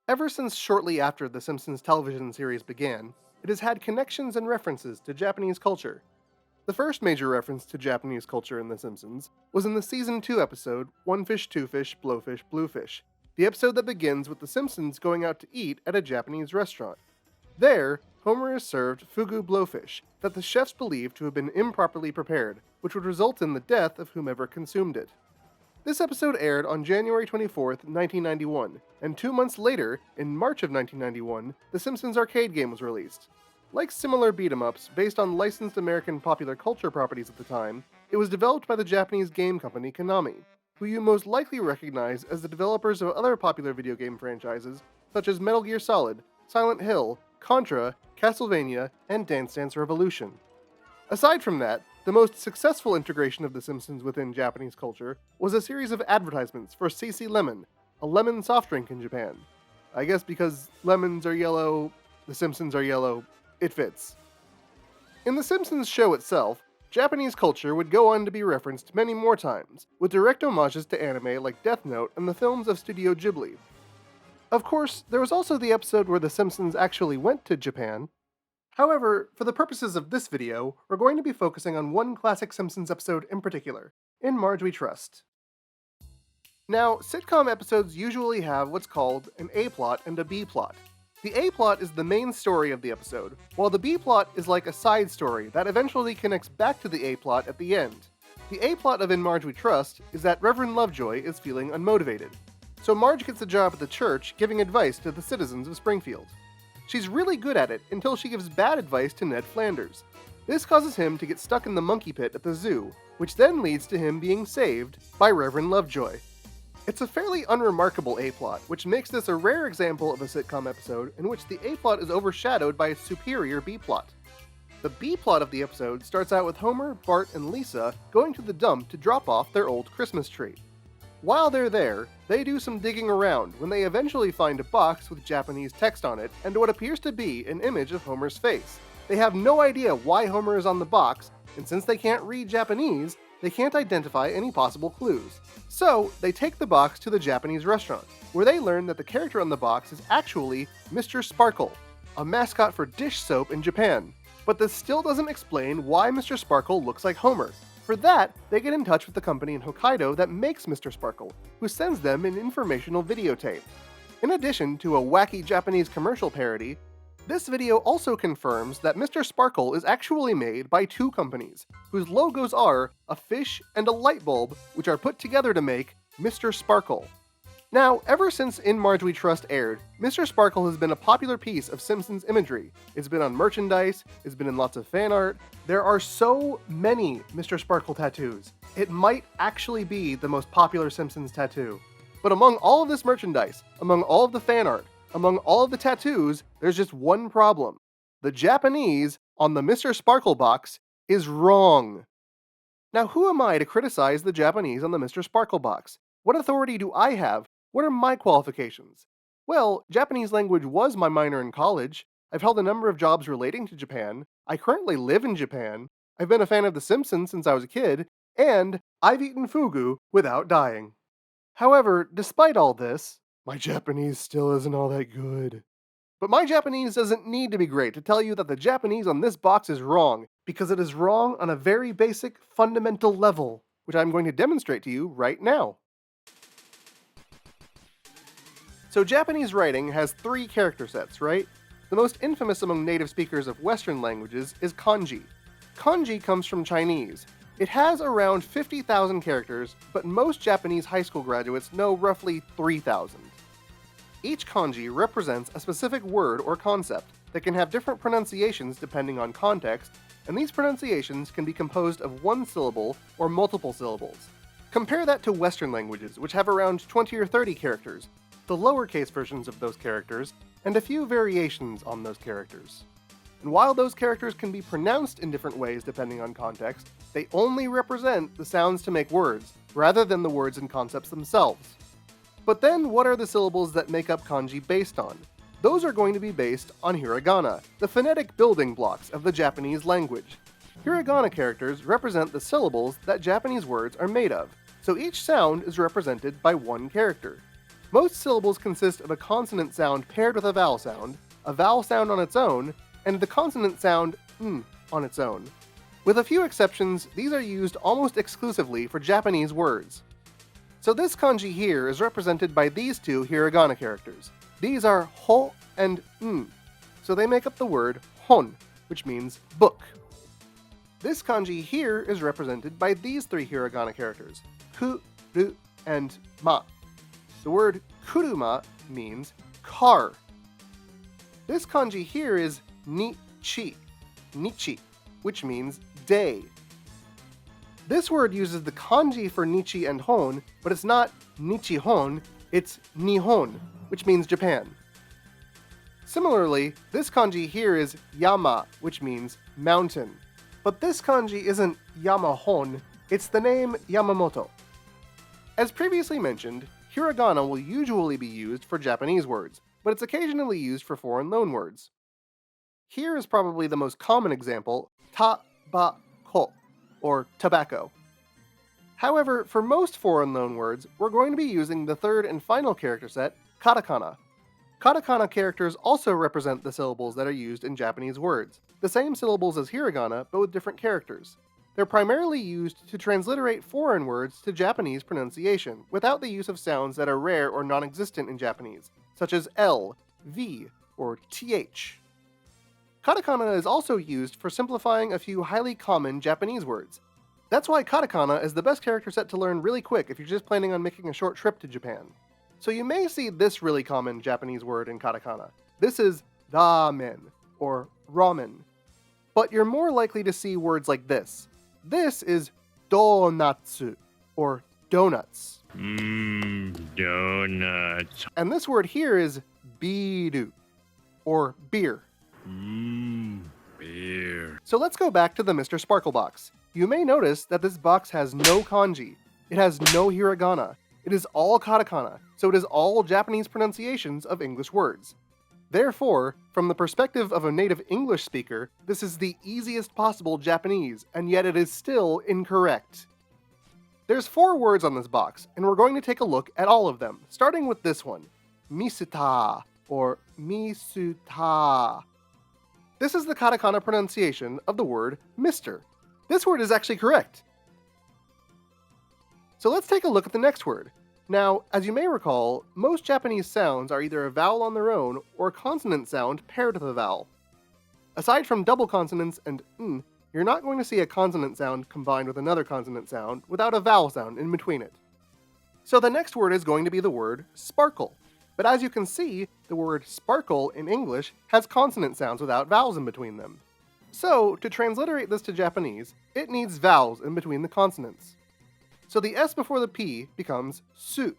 Ever since shortly after the Simpsons television series began, it has had connections and references to Japanese culture. The first major reference to Japanese culture in The Simpsons was in the Season 2 episode One Fish, Two Fish, Blowfish, Bluefish, the episode that begins with the Simpsons going out to eat at a Japanese restaurant. There, Homer is served fugu blowfish that the chefs believe to have been improperly prepared, which would result in the death of whomever consumed it. This episode aired on January 24th, 1991, and 2 months later, in March of 1991, the Simpsons arcade game was released. Like similar beat-em-ups based on licensed American popular culture properties at the time, it was developed by the Japanese game company Konami, who you most likely recognize as the developers of other popular video game franchises such as Metal Gear Solid, Silent Hill, Contra, Castlevania, and Dance Dance Revolution. Aside from that, the most successful integration of The Simpsons within Japanese culture was a series of advertisements for CC Lemon, a lemon soft drink in Japan. I guess because lemons are yellow, The Simpsons are yellow, it fits. In The Simpsons show itself, Japanese culture would go on to be referenced many more times, with direct homages to anime like Death Note and the films of Studio Ghibli. Of course, there was also the episode where The Simpsons actually went to Japan. However, for the purposes of this video, we're going to be focusing on one classic Simpsons episode in particular, In Marge We Trust. Now, sitcom episodes usually have what's called an A-plot and a B-plot. The A-plot is the main story of the episode, while the B-plot is like a side story that eventually connects back to the A-plot at the end. The A-plot of In Marge We Trust is that Reverend Lovejoy is feeling unmotivated. So Marge gets a job at the church giving advice to the citizens of Springfield. She's really good at it until she gives bad advice to Ned Flanders. This causes him to get stuck in the monkey pit at the zoo, which then leads to him being saved by Reverend Lovejoy. It's a fairly unremarkable A-plot, which makes this a rare example of a sitcom episode in which the A-plot is overshadowed by a superior B-plot. The B-plot of the episode starts out with Homer, Bart, and Lisa going to the dump to drop off their old Christmas tree. While they're there, they do some digging around when they eventually find a box with Japanese text on it and what appears to be an image of Homer's face. They have no idea why Homer is on the box, and since they can't read Japanese, they can't identify any possible clues. So, they take the box to the Japanese restaurant, where they learn that the character on the box is actually Mr. Sparkle, a mascot for dish soap in Japan. But this still doesn't explain why Mr. Sparkle looks like Homer. For that, they get in touch with the company in Hokkaido that makes Mr. Sparkle, who sends them an informational videotape. In addition to a wacky Japanese commercial parody, this video also confirms that Mr. Sparkle is actually made by two companies, whose logos are a fish and a light bulb, which are put together to make Mr. Sparkle. Now, ever since In Marge We Trust aired, Mr. Sparkle has been a popular piece of Simpsons imagery. It's been on merchandise, it's been in lots of fan art. There are so many Mr. Sparkle tattoos. It might actually be the most popular Simpsons tattoo. But among all of this merchandise, among all of the fan art, among all of the tattoos, there's just one problem. The Japanese on the Mr. Sparkle box is wrong. Now, who am I to criticize the Japanese on the Mr. Sparkle box? What authority do I have? What are my qualifications? Well, Japanese language was my minor in college. I've held a number of jobs relating to Japan. I currently live in Japan. I've been a fan of The Simpsons since I was a kid. And I've eaten fugu without dying. However, despite all this, my Japanese still isn't all that good. But my Japanese doesn't need to be great to tell you that the Japanese on this box is wrong, because it is wrong on a very basic, fundamental level, which I'm going to demonstrate to you right now. So Japanese writing has three character sets, right? The most infamous among native speakers of Western languages is kanji. Kanji comes from Chinese. It has around 50,000 characters, but most Japanese high school graduates know roughly 3,000. Each kanji represents a specific word or concept that can have different pronunciations depending on context, and these pronunciations can be composed of one syllable or multiple syllables. Compare that to Western languages, which have around 20 or 30 characters, the lowercase versions of those characters, and a few variations on those characters. And while those characters can be pronounced in different ways depending on context, they only represent the sounds to make words, rather than the words and concepts themselves. But then, what are the syllables that make up kanji based on? Those are going to be based on hiragana, the phonetic building blocks of the Japanese language. Hiragana characters represent the syllables that Japanese words are made of, so each sound is represented by one character. Most syllables consist of a consonant sound paired with a vowel sound on its own, and the consonant sound on its own. With a few exceptions, these are used almost exclusively for Japanese words. So this kanji here is represented by these two hiragana characters. These are ho and n, so they make up the word hon, which means book. This kanji here is represented by these three hiragana characters, ku, ru, and ma. The word kuruma means car. This kanji here is nichi, which means day. This word uses the kanji for nichi and hon, but it's not nichihon, it's nihon, which means Japan. Similarly, this kanji here is yama, which means mountain. But this kanji isn't yamahon, it's the name Yamamoto. As previously mentioned, hiragana will usually be used for Japanese words, but it's occasionally used for foreign loanwords. Here is probably the most common example, ta-ba-ko, or tobacco. However, for most foreign loanwords, we're going to be using the third and final character set, katakana. Katakana characters also represent the syllables that are used in Japanese words, the same syllables as hiragana, but with different characters. They're primarily used to transliterate foreign words to Japanese pronunciation, without the use of sounds that are rare or non-existent in Japanese, such as L, V, or TH. Katakana is also used for simplifying a few highly common Japanese words. That's why katakana is the best character set to learn really quick if you're just planning on making a short trip to Japan. So you may see this really common Japanese word in katakana. This is ramen, or ramen. But you're more likely to see words like this. This is donatsu, or donuts. Donuts. And this word here is biru, or beer. Beer. So let's go back to the Mr. Sparkle box. You may notice that this box has no kanji. It has no hiragana. It is all katakana, so it is all Japanese pronunciations of English words. Therefore, from the perspective of a native English speaker, this is the easiest possible Japanese, and yet it is still incorrect. There's 4 words on this box, and we're going to take a look at all of them, starting with this one, misuta, or misuta. This is the katakana pronunciation of the word Mr. This word is actually correct. So let's take a look at the next word. Now, as you may recall, most Japanese sounds are either a vowel on their own or a consonant sound paired with a vowel. Aside from double consonants and n, you're not going to see a consonant sound combined with another consonant sound without a vowel sound in between it. So the next word is going to be the word sparkle. But as you can see, the word sparkle in English has consonant sounds without vowels in between them. So, to transliterate this to Japanese, it needs vowels in between the consonants. So the S before the P becomes su.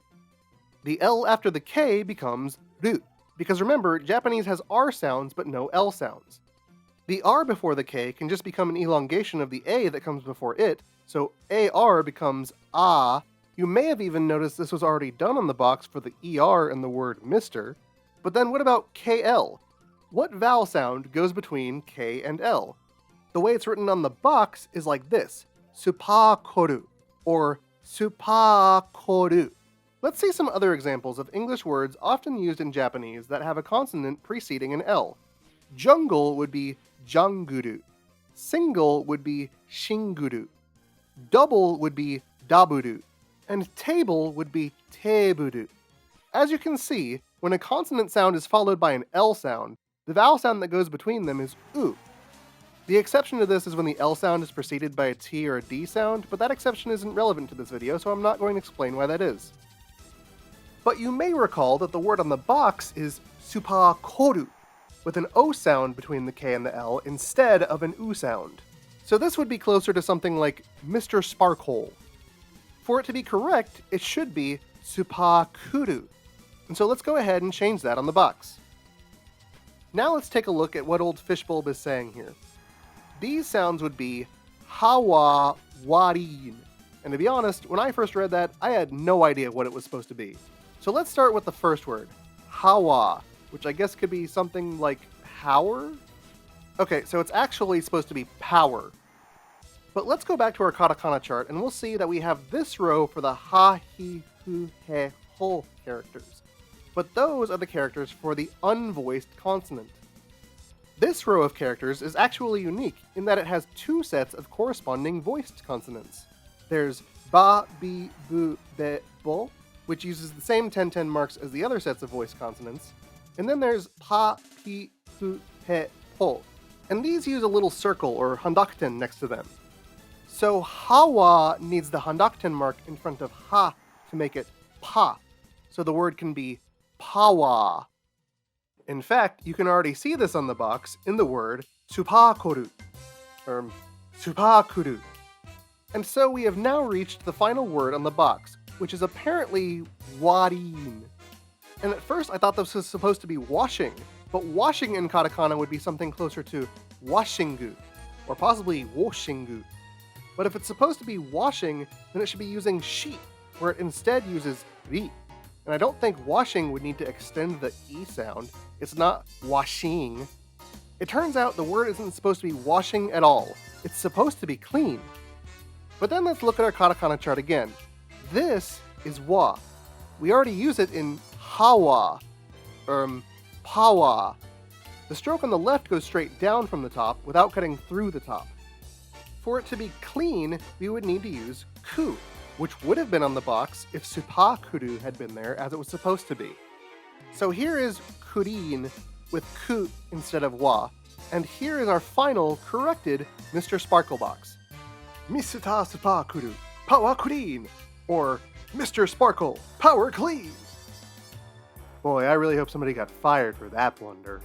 The L after the K becomes ru, because remember, Japanese has R sounds but no L sounds. The R before the K can just become an elongation of the A that comes before it, so AR becomes ah. You may have even noticed this was already done on the box for the ER in the word Mr. But then what about KL? What vowel sound goes between K and L? The way it's written on the box is like this, supakoru, or supakoru. Let's see some other examples of English words often used in Japanese that have a consonant preceding an L. Jungle would be janguru. Single would be shinguru. Double would be daburu. And table would be teburu. As you can see, when a consonant sound is followed by an L sound, the vowel sound that goes between them is U. The exception to this is when the L sound is preceded by a T or a D sound, but that exception isn't relevant to this video, so I'm not going to explain why that is. But you may recall that the word on the box is supakoru, with an O sound between the K and the L instead of an U sound. So this would be closer to something like Mr. Sparkhole. For it to be correct, it should be supakuru. And so let's go ahead and change that on the box. Now let's take a look at what old Fishbulb is saying here. These sounds would be hawa warin. And to be honest, when I first read that, I had no idea what it was supposed to be. So let's start with the first word, hawa, which I guess could be something like power? Okay, so it's actually supposed to be power. But let's go back to our katakana chart and we'll see that we have this row for the ha, hi, hu, he, ho characters. but those are the characters for the unvoiced consonant. This row of characters is actually unique in that it has two sets of corresponding voiced consonants. There's ba, bi, bu, be, bo, which uses the same 10-10 marks as the other sets of voiced consonants, and then there's pa, pi, pu, pe, po, and these use a little circle or handakten next to them. So hawa needs the handakten mark in front of ha to make it pa, so the word can be pawa. In fact, you can already see this on the box in the word supakoru, or supakuru. And so we have now reached the final word on the box, which is apparently warin. And at first I thought this was supposed to be washing, but washing in katakana would be something closer to washingu, or possibly woshingu. But if it's supposed to be washing, then it should be using shi, where it instead uses ri. And I don't think washing would need to extend the E sound. It's not washing. It turns out the word isn't supposed to be washing at all. It's supposed to be clean. But then let's look at our katakana chart again. This is wa. We already use it in hawa, pawa. The stroke on the left goes straight down from the top without cutting through the top. For it to be clean, we would need to use ku, which would have been on the box if supakuru had been there as it was supposed to be. So here is kurin with ku instead of wa, and here is our final corrected Mr. Sparkle box. Misuta supakuru, power clean, or Mr. Sparkle, power clean. Boy, I really hope somebody got fired for that blunder.